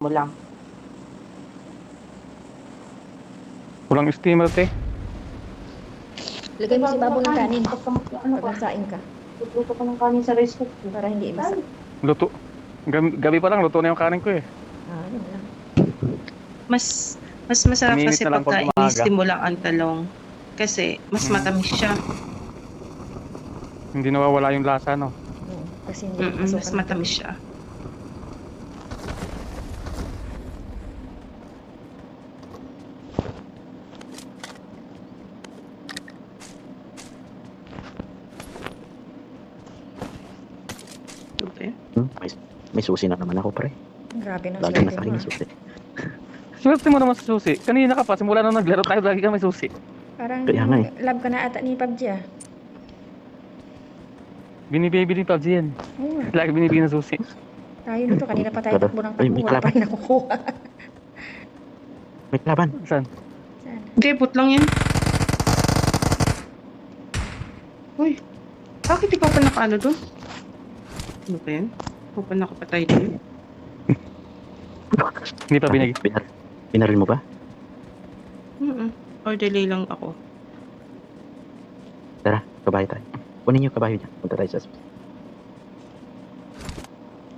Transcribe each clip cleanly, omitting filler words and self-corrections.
mo lang. Walang steamer, te. Lagay mo si Babo ng kanin Ano pag pa? nagsaing ka. Luto ko ng kanin sa rice cooker. Para hindi imasak. Luto. Gabi pa lang, luto na yung kanin ko eh. Yun lang. Mas masarap Uminit kasi na lang pag pagka umaga. ini-steam mo lang ang talong. Kasi mas matamis siya. Hindi nawawala yung lasa, no? Kasi hindi Mas masukan. matamis siya. Okay. May susi na naman ako, pre. Grabe na Lagi na swerte sa akin mo. yung susi. Swerte mo naman sa susi. Kanina ka pa, simula nung naglaro tayo, lagi ka may susi. Parang Kaya nga eh. love ka na ata ni PUBG ah. Binibaby din PUBG yan. Oo. Lagi binibigyan ng susi. Tayo nito, kanina pa tayo Kada- takbo ng Ay, takbo. may Wala pa kalaban. rin nakukuha. May laban. Saan? Saan? Hindi, bot lang yan. Uy, bakit ikaw pa nakaano doon? Ano ba yan? Ikaw pa nakapatay doon? Hindi pa binigay. Binaril mo ba? Or delay lang ako. Tara, kabayo tayo. Kunin yung kabayo dyan. Punta tayo sa susi.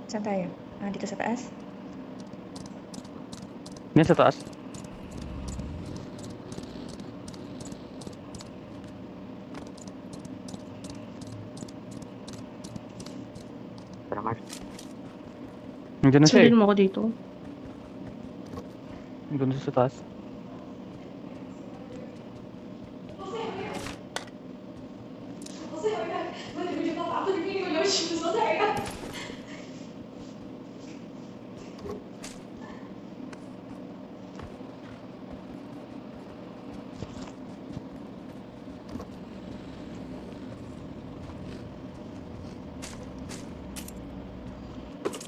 Saan tayo? Dito sa taas? Yan sa taas. Tara, Mark. Nandiyan na siya eh. Sundin mo ako dito. Nandiyan na siya sa taas.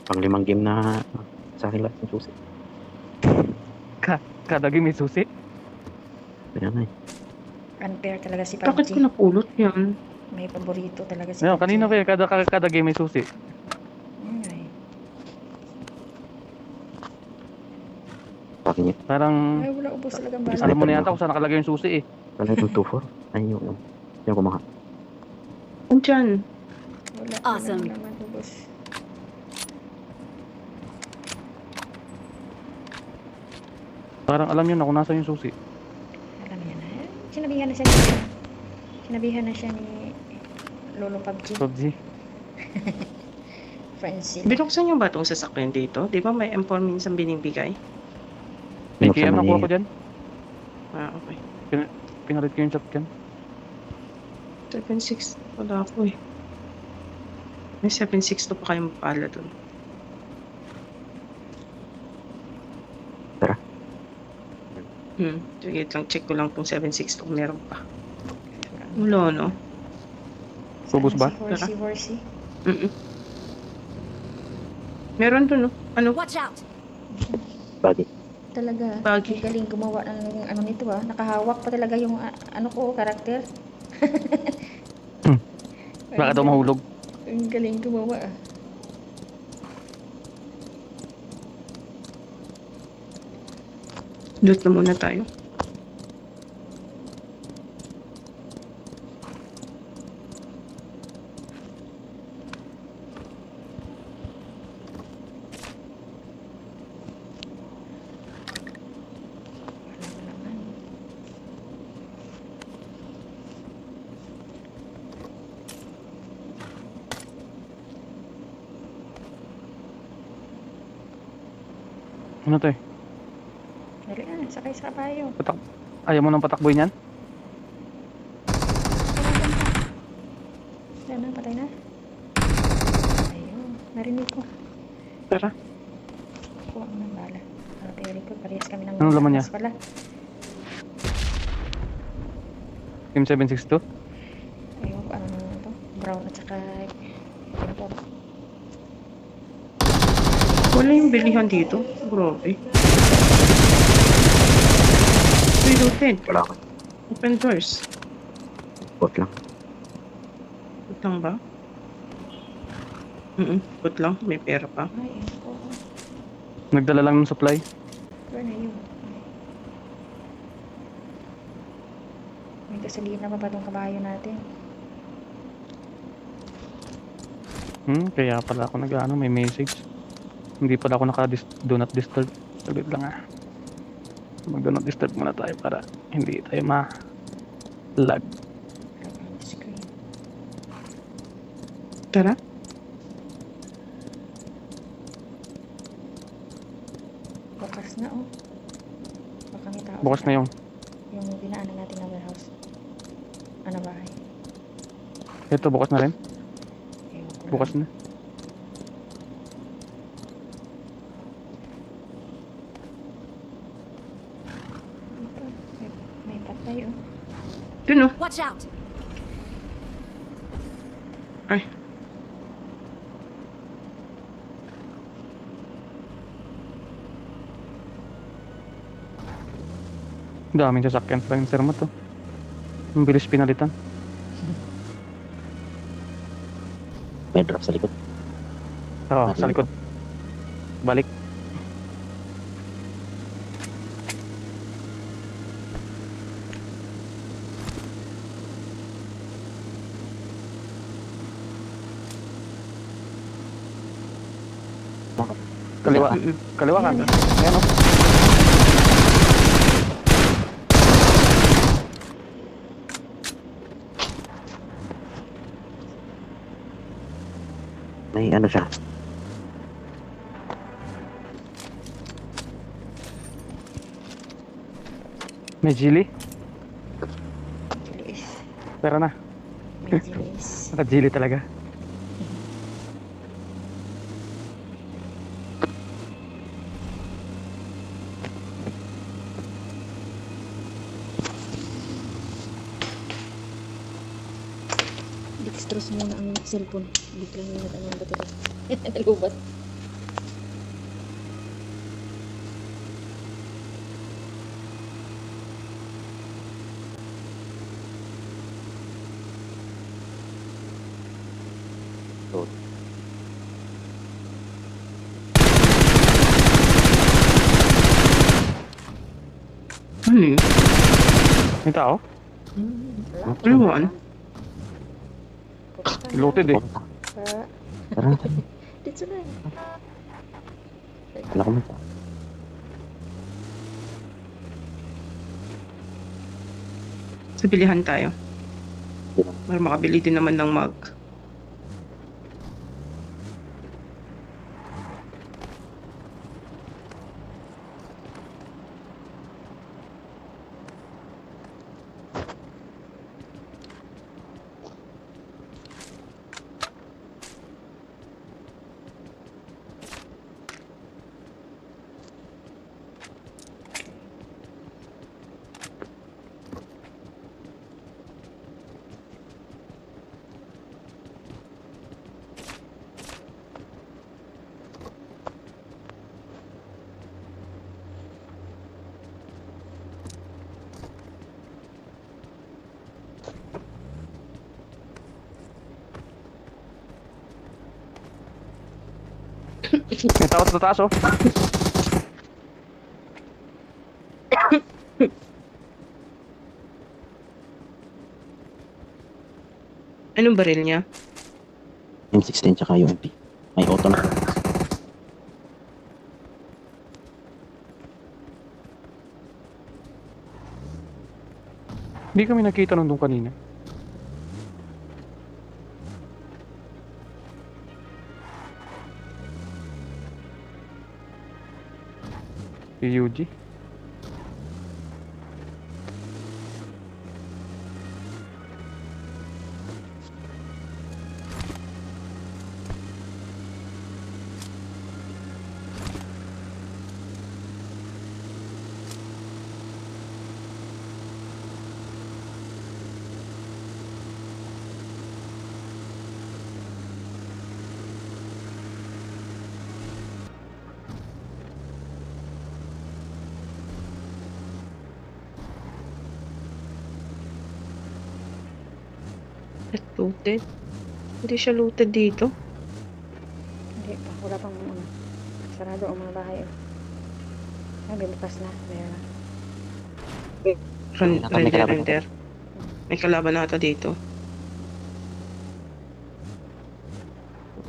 Pang-limang game na sa akin lahat yung susi. Kada game may susi. Kaya nga eh. Unfair talaga si Bakit ko PUBG. napulot yan? May paborito talaga si Ayun, PUBG. kanina kaya kada game may susi. Ay. Sa akin yun. Parang, Ay, wala ubos talaga bala. alam mo na yata kung saan nakalagay yung susi eh. Wala yung 2-4. Ay, yung kumaha. Andyan. Wala. Awesome. Wala naman ubos. Parang alam yun na kung nasa yung susi. Alam niya na. Sinabihan na siya ni Lolo PUBG. PUBG. Friends sila. Binuksan yung ba itong sasakyan dito? Di ba may M4 minsan binibigay? May Binuksan KM na nakuha ni- ko dyan. Okay. Pinalit ko yung shotgun. 7.6. Wala ako eh. May 7.62 pa kayong pala dun. Tara. Sige lang, check ko lang kung 7.62 kung meron pa. Wala, no? Subos ba? Si Horsey. Meron dun, no? Ano? Watch out! Bagay. Talaga. Bagay. Ang galing gumawa ng ano nito ah. Nakahawak pa talaga yung ano ko, karakter. Baka daw mahulog. Ang galing gumawa ah. Loot na muna tayo. Wala naman. Ano to eh? Dali na, sakay sa kabayo. Ayaw mo nang patakboy niyan? Wala na, patay na. Ayun, narinig ko. Tara. Kuha mo ng bala. Very good, parehas kami ng Anong laman niya? mas pala. Team 762? Ayun, ano naman to? Brown at saka purple. Wala yung bilihan dito. Grabe. Reloaded. Wala ka. Open doors. Bot lang. Bot lang ba? Bot lang. May pera pa. Ay, ayun ko. Nagdala lang ng supply. Where na yun? May gasolina pa ba tong kabayo natin? Kaya pala ako may message. Hindi pala ako do not disturb. Saglit lang ah. Mag do not disturb muna tayo para hindi tayo ma-lag. Right on the screen. Tara. Bukas na oh. Baka may tao. Bukas na yung Yung dinaanan natin na warehouse. Ano bahay? ito bukas na rin. Ewan ko Bukas lang. na. Ito, may patay oh. Dun oh. Watch out! Ay. Daming sasakyan pa yung serma to. Ang bilis pinalitan. May drop sa likod. Oo, sa likod. Balik. Kaliwa. Kaliwa ka. Ayan o. May ano siya. May Gili. Bilis. Tara na. May bilis. Naka-Gili talaga. Dextrose muna ang cellphone. Biglang yung nag-anong battery. Nalubat. So, Ano yun? May tao? Ewan. Loaded eh. tara. Dito na. Wala ko mata. Sa bilihan tayo. Diba? Para makabili din naman ng mag. May tao sa taas oh. Anong baril niya? M16 tsaka UMP. May auto na. Hindi kami nakita nung doon kanina. Si Yuji. Looted? Hindi siya looted dito. Hindi pa. Wala pang ano. Sarado ang mga bahay oh. Ay, bukas na. Meron na. May kalaban Render. May kalaban na ata dito.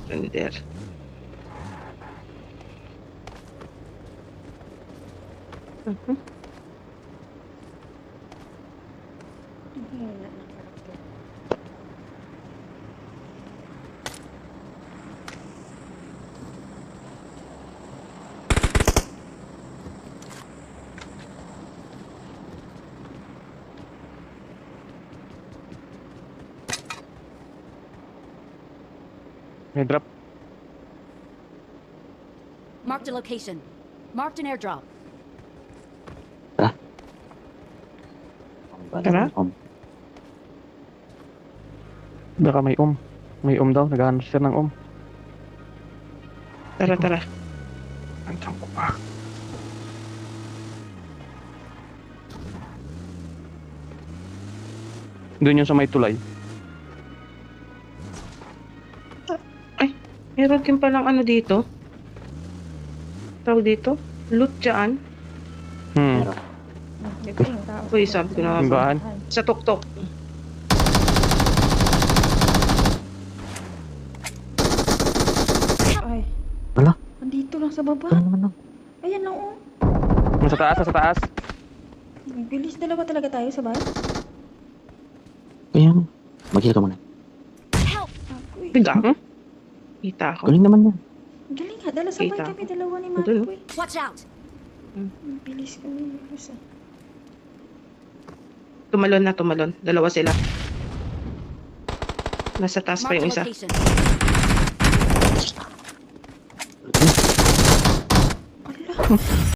Render. Mhm. Ay, wala na karakter. May drop. Marked a location. Marked an airdrop. Tara. Baka may May daw. Naghahanap siya ng Tara, tara. Andiyan ko pa. Doon yung sa may tulay. Meron din palang ano dito. Tawag dito. Loot dyan. Dito yung tao. Uy, sabi ko na. Simbahan. Sa tuktok. Ay. Wala. Andito lang sa baba. Ano naman, no? Ayan lang, oh. Sa taas, sa taas. Bilis, dalawa talaga tayo sa bahay. Kaya, mag-heal ka muna. Agoy. Biga. Kita ako. Galing naman yan. Galing ha, dala sabay Kita kami, ko. dalawa ni Andun, Marco eh. Watch out! Bilis kami, bilis ah. Tumalon. Dalawa sila. Nasa taas pa Marked yung a isa. location. Ala.